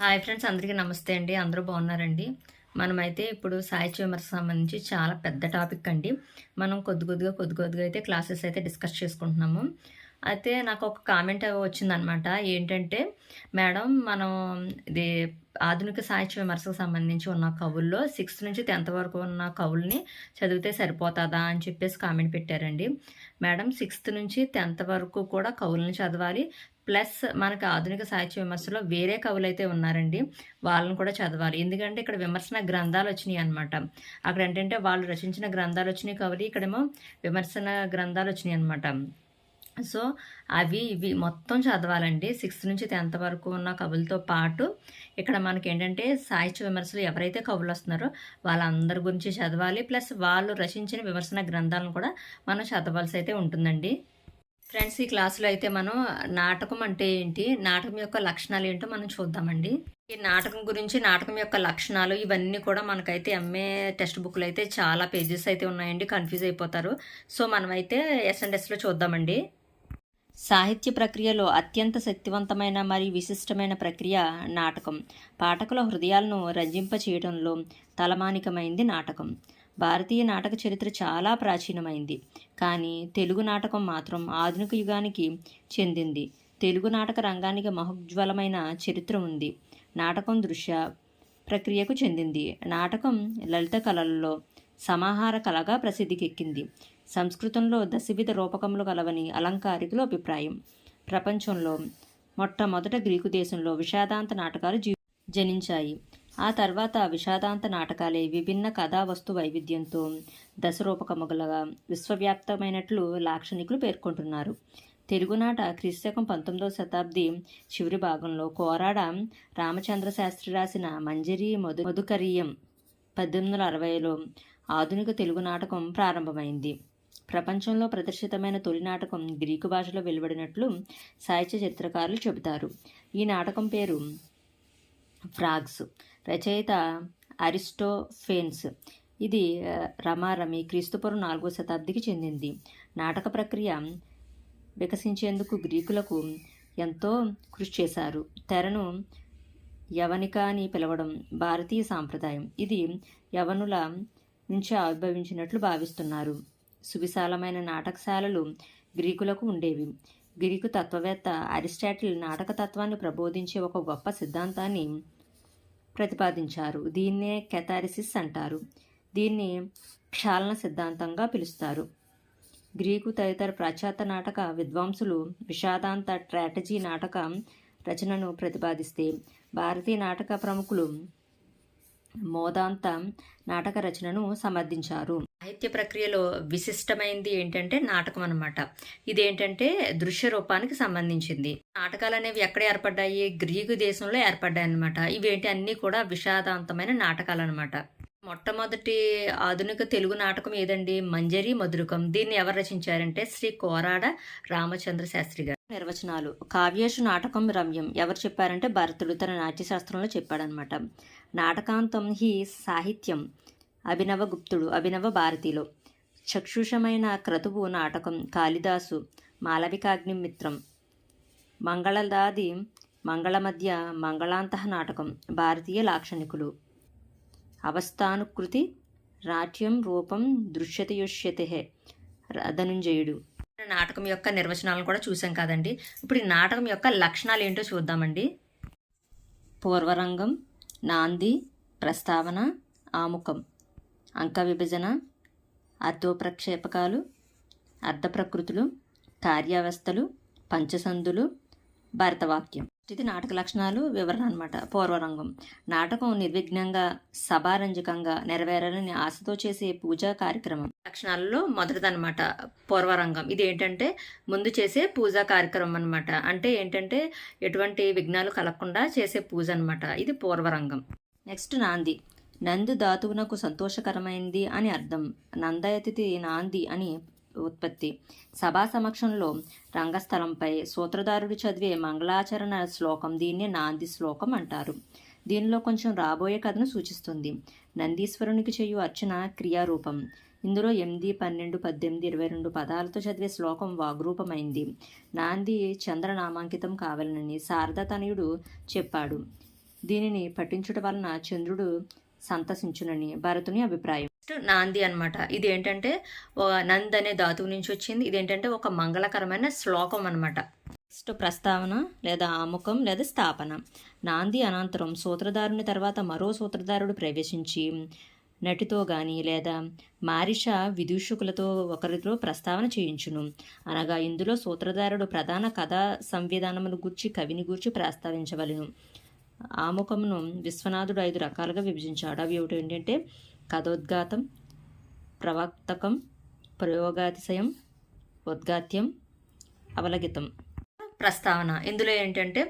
Hi friends, అందరికీ నమస్తే అండి. అందరూ బాగున్నారండి? మనమైతే ఇప్పుడు సాహిత్య విమర్శకు సంబంధించి చాలా పెద్ద టాపిక్ అండి. మనం కొద్ది కొద్దిగా అయితే క్లాసెస్ అయితే డిస్కస్ చేసుకుంటున్నాము. అయితే నాకు ఒక కామెంట్ వచ్చిందనమాట. ఏంటంటే, మేడం మనం ఇది ఆధునిక సాహిత్య విమర్శకు సంబంధించి ఉన్న కవుల్లో 6th నుంచి 10th వరకు ఉన్న కవుల్ని చదివితే సరిపోతుందా అని చెప్పేసి కామెంట్ పెట్టారండి. మేడం 6th నుంచి 10th వరకు కూడా కవుల్ని చదవాలి. ప్లస్ మనకి ఆధునిక సాహిత్య విమర్శలో వేరే కవులైతే ఉన్నారండి. వాళ్ళని కూడా చదవాలి. ఎందుకంటే ఇక్కడ విమర్శన గ్రంథాలు వచ్చినాయి అనమాట. అక్కడ ఏంటంటే వాళ్ళు రచించిన గ్రంథాలు వచ్చినాయి కవులు, ఇక్కడేమో విమర్శన గ్రంథాలు వచ్చినాయి అనమాట. సో అవి ఇవి మొత్తం చదవాలండి. 6th నుంచి 10th వరకు ఉన్న కవులతో పాటు ఇక్కడ మనకి ఏంటంటే సాహిత్య విమర్శలు ఎవరైతే కవులు వస్తున్నారో వాళ్ళందరి గురించి చదవాలి. ప్లస్ వాళ్ళు రచించిన విమర్శన గ్రంథాలను కూడా మనం చదవాల్సి అయితే ఉంటుందండి. ఫ్రెండ్స్, ఈ క్లాసులో అయితే మనం నాటకం అంటే ఏంటి, నాటకం యొక్క లక్షణాలు ఏంటో మనం చూద్దామండి. ఈ నాటకం గురించి, నాటకం యొక్క లక్షణాలు ఇవన్నీ కూడా మనకైతే ఎంఏ టెక్స్ట్ బుక్లో అయితే చాలా పేజెస్ అయితే ఉన్నాయండి. కన్ఫ్యూజ్ అయిపోతారు. సో మనమైతే ఎస్ఎండ్ఎస్లో చూద్దామండి. సాహిత్య ప్రక్రియలో అత్యంత శక్తివంతమైన మరియు విశిష్టమైన ప్రక్రియ నాటకం. పాఠకుల హృదయాలను రంజింపచేయడంలో తలమానికమైంది నాటకం. భారతీయ నాటక చరిత్ర చాలా ప్రాచీనమైంది, కానీ తెలుగు నాటకం మాత్రం ఆధునిక యుగానికి చెందింది. తెలుగు నాటక రంగానికి మహోజ్వలమైన చరిత్ర ఉంది. నాటకం దృశ్య ప్రక్రియకు చెందింది. నాటకం లలిత కళల్లో సమాహార కళగా ప్రసిద్ధికెక్కింది. సంస్కృతంలో దశవిధ రూపకములు కలవని అలంకారికుల అభిప్రాయం. ప్రపంచంలో మొట్టమొదట గ్రీకు దేశంలో విషాదాంత నాటకాలు జనించాయి. ఆ తర్వాత విషాదాంత నాటకాలే విభిన్న కథా వస్తు వైవిధ్యంతో దశరూపకములుగా విశ్వవ్యాప్తమైనట్లు లాక్షణికులు పేర్కొంటున్నారు. తెలుగునాట క్రీస్తకం 19వ శతాబ్ది చివరి భాగంలో కోరాడ రామచంద్ర శాస్త్రి రాసిన మంజరి మధుకరీయం 1860లో ఆధునిక తెలుగు నాటకం ప్రారంభమైంది. ప్రపంచంలో ప్రదర్శితమైన తొలి నాటకం గ్రీకు భాషలో వెలువడినట్లు సాహిత్య చరిత్రకారులు చెబుతారు. ఈ నాటకం పేరు ఫ్రాగ్స్. రచయిత అరిస్టోఫేన్స్. ఇది రమారమి క్రీస్తుపూర్వం 4వ శతాబ్దికి చెందింది. నాటక ప్రక్రియ వికసించేందుకు గ్రీకులకు ఎంతో కృషి చేశారు. తెరను యవనిక అని పిలవడం భారతీయ సాంప్రదాయం. ఇది యవనుల నుంచి ఆవిర్భవించినట్లు భావిస్తున్నారు. సువిశాలమైన నాటకశాలలు గ్రీకులకు ఉండేవి. గ్రీకు తత్వవేత్త అరిస్టాటిల్ నాటకతత్వాన్ని ప్రబోధించే ఒక గొప్ప సిద్ధాంతాన్ని ప్రతిపాదించారు. దీన్నే కెథారిసిస్ అంటారు. దీన్ని క్షాళన సిద్ధాంతంగా పిలుస్తారు. గ్రీకు తదితర పాశ్చాత్య నాటక విద్వాంసులు విషాదాంత ట్రాటజీ నాటక రచనను ప్రతిపాదిస్తే, భారతీయ నాటక ప్రముఖులు మోదాంత నాటక రచనను సమర్థించారు. సాహిత్య ప్రక్రియలో విశిష్టమైనది ఏంటంటే నాటకం అన్నమాట. ఇదేంటంటే దృశ్య రూపానికి సంబంధించింది. నాటకాలు అనేవి ఎక్కడ ఏర్పడ్డాయి? గ్రీకు దేశంలో ఏర్పడ్డాయి అన్నమాట. ఇవేంటి అన్నీ కూడా విషాదాంతమైన నాటకాలు అనమాట. మొట్టమొదటి ఆధునిక తెలుగు నాటకం ఏదండి? మంజరి మధురకం. దీన్ని ఎవరు రచించారంటే శ్రీ కోరాడ రామచంద్ర శాస్త్రి గారు. నిర్వచనాలు. కావ్యేషు నాటకం రమ్యం. ఎవరు చెప్పారంటే భరతుడు తన నాట్యశాస్త్రంలో చెప్పాడనమాట. నాటకాంతం హి సాహిత్యం. అభినవ గుప్తుడు. అభినవ భారతిలో. చక్షుషమైన క్రతువు నాటకం. కాళిదాసు. మాలవికాగ్నిమిత్రం. మంగళదాది మంగళమధ్య మంగళాంతః నాటకం. భారతీయ లాక్షణికులు. అవస్థానుకృతి నాట్యం రూపం దృశ్యతయుష్యతే. ధనుంజయుడు. నాటకం యొక్క నిర్వచనాలను కూడా చూసాం కదండి. ఇప్పుడు ఈ నాటకం యొక్క లక్షణాలు ఏంటో చూద్దామండి. పూర్వరంగం, నాంది, ప్రస్తావన, ఆముఖం, అంక విభజన, అర్థోప్రక్షేపకాలు, అర్ధప్రకృతులు, కార్యావస్థలు, పంచసందులు, భరతవాక్యం. ఇది నాటక లక్షణాలు వివరణ అనమాట. పూర్వరంగం. నాటకం నిర్విఘ్నంగా సభారంజకంగా నెరవేరాలని ఆశతో చేసే పూజా కార్యక్రమం. లక్షణాలలో మొదటిదనమాట పూర్వరంగం. ఇది ఏంటంటే ముందు చేసే పూజా కార్యక్రమం అనమాట. అంటే ఏంటంటే ఎటువంటి విఘ్నాలు కలగకుండా చేసే పూజ అనమాట. ఇది పూర్వరంగం. నెక్స్ట్ నాంది. నందు ధాతువునకు సంతోషకరమైంది అని అర్థం. నందయతిథి నాంది అని ఉత్పత్తి. సభా సమక్షంలో రంగస్థలంపై సూత్రధారుడు చదివే మంగళాచరణ శ్లోకం. దీన్ని నాంది శ్లోకం అంటారు. దీనిలో కొంచెం రాబోయే కథను సూచిస్తుంది. నందీశ్వరునికి చేయు అర్చన క్రియారూపం. ఇందులో 8, 12, 18, 22 పదాలతో చదివే శ్లోకం వాగ్రూపమైంది. నాంది చంద్రనామాంకితం కావాలనని శారదా తనయుడు చెప్పాడు. దీనిని పఠించుట వలన చంద్రుడు సంతసించునని భరతుని అభిప్రాయం. నెక్స్ట్ నాంది అనమాట. ఇది ఏంటంటే నంద్ అనే ధాతువు నుంచి వచ్చింది. ఇదేంటంటే ఒక మంగళకరమైన శ్లోకం అనమాట. నెక్స్ట్ ప్రస్తావన లేదా ఆముఖం లేదా స్థాపన. నాంది అనంతరం సూత్రధారుని తర్వాత మరో సూత్రధారుడు ప్రవేశించి నటితో గాని లేదా మారిష విదూషకులతో ఒకరితో ప్రస్తావన చేయించును. అనగా ఇందులో సూత్రధారుడు ప్రధాన కథా సంవిధానమును గూర్చి కవిని గూర్చి ప్రస్తావించవలెను. ఆముఖమును విశ్వనాథుడు 5 రకాలుగా విభజించాడు. అవి ఏమిటి ఏంటంటే కథోద్ఘాతం, ప్రవక్తకం, ప్రయోగాతిశయం, ఉద్ఘాత్యం, అవలగితం. ప్రస్తావన ఇందులో ఏంటంటే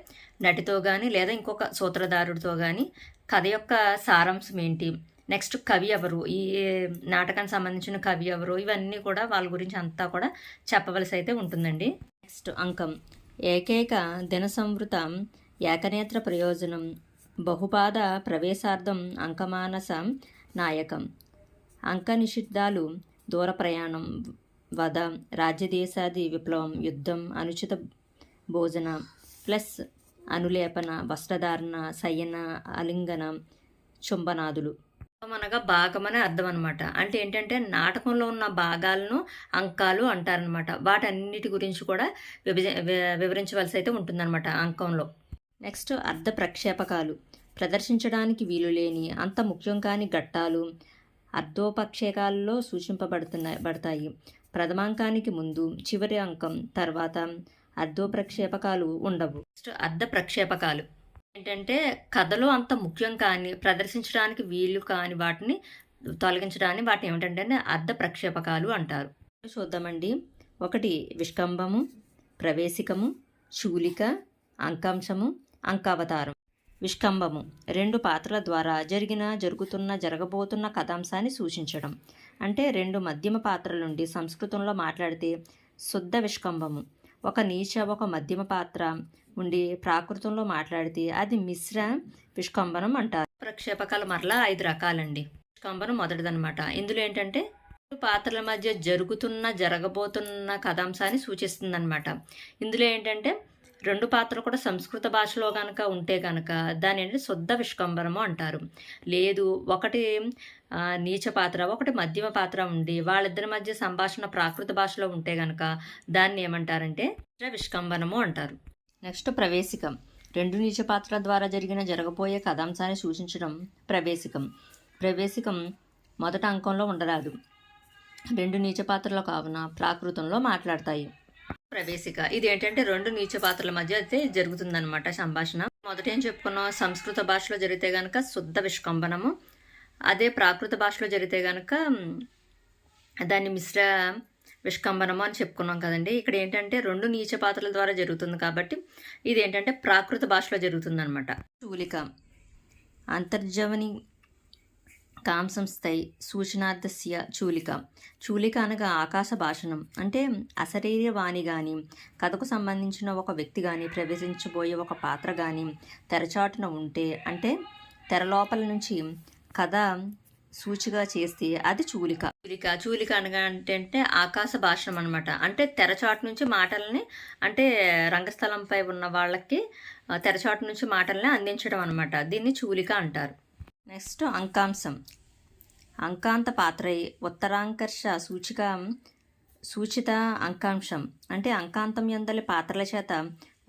నటితో కానీ లేదా ఇంకొక సూత్రధారుడితో కానీ కథ యొక్క సారాంశం ఏంటి, నెక్స్ట్ కవి ఎవరు, ఈ నాటకానికి సంబంధించిన కవి ఎవరు, ఇవన్నీ కూడా వాళ్ళ గురించి అంతా కూడా చెప్పవలసి అయితే ఉంటుందండి. నెక్స్ట్ అంకం. ఏకైక దిన సంవృత ఏకనేత్ర ప్రయోజనం బహుపాద ప్రవేశార్థం అంకమానస నాయకం. అంక నిషిద్ధాలు దూర ప్రయాణం, వధ, రాజ్యదేశాది విప్లవం, యుద్ధం, అనుచిత భోజన ప్లస్ అనులేపన, వస్త్రధారణ, శయన, అలింగన, చుంబనాదులు. అనగా భాగం అనే అర్థం అనమాట. అంటే ఏంటంటే నాటకంలో ఉన్న భాగాలను అంకాలు అంటారనమాట. వాటన్నిటి గురించి కూడా వివరించవలసి అయితే ఉంటుందన్నమాట అంకంలో. నెక్స్ట్ అర్ధ ప్రక్షేపకాలు. ప్రదర్శించడానికి వీలు లేని అంత ముఖ్యం కాని ఘట్టాలు అర్ధోపక్షేకాలలో సూచింపబడతాయి. ప్రథమాంకానికి ముందు చివరి అంకం తర్వాత అర్ధోప్రక్షేపకాలు ఉండవు. నెక్స్ట్ అర్ధ ప్రక్షేపకాలు ఏంటంటే కథలో అంత ముఖ్యం కానీ ప్రదర్శించడానికి వీలు కాని వాటిని తొలగించడానికి వాటిని ఏమిటంటే అర్ధ ప్రక్షేపకాలు అంటారు. చూద్దామండి. 1 విష్కంభము, ప్రవేశికము, శూలిక, అంకాంశము, అంకావతారం. విష్కంభము 2 పాత్రల ద్వారా జరుగుతున్న జరగబోతున్న కథాంశాన్ని సూచించడం. అంటే 2 మధ్యమ పాత్రల నుండి సంస్కృతంలో మాట్లాడితే శుద్ధ విష్కంభము. ఒక నీచ ఒక మధ్యమ పాత్ర ఉండి ప్రాకృతంలో మాట్లాడితే అది మిశ్ర విష్కంభనం అంటారు. ప్రక్షేపకాలు మరలా 5 రకాలండి. విష్కంభనం మొదటిదనమాట. ఇందులో ఏంటంటే పాత్రల మధ్య జరగబోతున్న కథాంశాన్ని సూచిస్తుందన్నమాట. ఇందులో ఏంటంటే 2 పాత్రలు కూడా సంస్కృత భాషలో కనుక ఉంటే కనుక దాని ఏంటంటే శుద్ధ విష్కంభనము అంటారు. లేదు ఒకటి నీచ పాత్ర ఒకటి మధ్యమ పాత్ర ఉండి వాళ్ళిద్దరి మధ్య సంభాషణ ప్రాకృత భాషలో ఉంటే కనుక దాన్ని ఏమంటారంటే విష్కంభనము అంటారు. నెక్స్ట్ ప్రవేశికం. 2 నీచ పాత్రల ద్వారా జరగబోయే కథాంశాన్ని సూచించడం ప్రవేశికం. ప్రవేశికం మొదట అంకంలో ఉండరాదు. 2 నీచ పాత్రలు కావున ప్రాకృతంలో మాట్లాడతాయి. ప్రవేశిక ఇది ఏంటంటే 2 నీచ పాత్రల మధ్య అయితే జరుగుతుందన్నమాట సంభాషణ. మొదట ఏం చెప్పుకున్నాం, సంస్కృత భాషలో జరిగితే కనుక శుద్ధ విష్కంభనము, అదే ప్రాకృత భాషలో జరిగితే కనుక దాన్ని మిశ్ర విష్కంభనము అని చెప్పుకున్నాం కదండి. ఇక్కడ ఏంటంటే 2 నీచ పాత్రల ద్వారా జరుగుతుంది కాబట్టి ఇది ఏంటంటే ప్రాకృత భాషలో జరుగుతుందన్నమాట. శూలిక అంతర్జవని కాంసంస్థై సూచనార్థస్య చూలిక. చూలిక అనగా ఆకాశ భాషణం. అంటే అశరీరవాణి కానీ కథకు సంబంధించిన ఒక వ్యక్తి కానీ ప్రవేశించబోయే ఒక పాత్ర కానీ తెరచాటున ఉంటే అంటే తెరలోపల నుంచి కథ సూచిగా చేస్తే అది చూలిక. చూలిక అనగా అంటే ఆకాశ భాషణం అనమాట. అంటే తెరచాటు నుంచి మాటల్ని అంటే రంగస్థలంపై ఉన్న వాళ్ళకి తెరచాటు నుంచి మాటల్ని అందించడం అనమాట. దీన్ని చూలిక అంటారు. నెక్స్ట్ అంకాంశం. అంకాంత పాత్రై ఉత్తరాంకర్ష సూచిత అంకాంశం. అంటే అంకాంతం యందలి పాత్రల చేత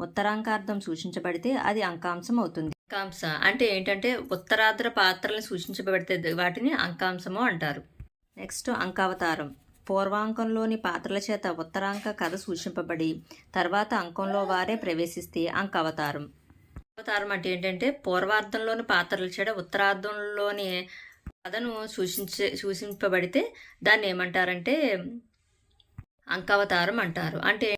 ఉత్తరాంకార్థం సూచించబడితే అది అంకాంశం అవుతుంది. అంకాంశ అంటే ఏంటంటే ఉత్తరార్ధ పాత్రలను సూచించబడితే వాటిని అంకాంశము అంటారు. నెక్స్ట్ అంకావతారం. పూర్వాంకంలోని పాత్రల చేత ఉత్తరాంక కథ సూచింపబడి తర్వాత అంకంలో వారే ప్రవేశిస్తే అంకావతారం. అవతారం అంటే ఏంటంటే పూర్వార్ధంలోని పాత్రల చేత ఉత్తరార్ధంలోని కథను సూచింపబడితే దాన్ని ఏమంటారంటే అంకావతారం అంటారు. అంటే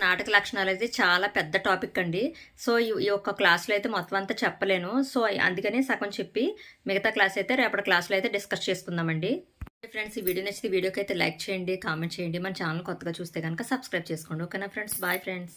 నాటక లక్షణాలు అయితే చాలా పెద్ద టాపిక్ అండి. సో ఈ ఒక్క క్లాస్లో అయితే మొత్తం అంతా చెప్పలేను. సో అందుకని సగం చెప్పి మిగతా క్లాస్ అయితే రేపటి క్లాస్లో అయితే డిస్కస్ చేసుకుందామండి. ఫ్రెండ్స్, ఈ వీడియో నచ్చితే వీడియోకి అయితే లైక్ చేయండి, కామెంట్ చేయండి. మన ఛానల్ కొత్తగా చూస్తే కనుక సబ్స్క్రైబ్ చేసుకోండి. ఓకేనా ఫ్రెండ్స్, బాయ్ ఫ్రెండ్స్.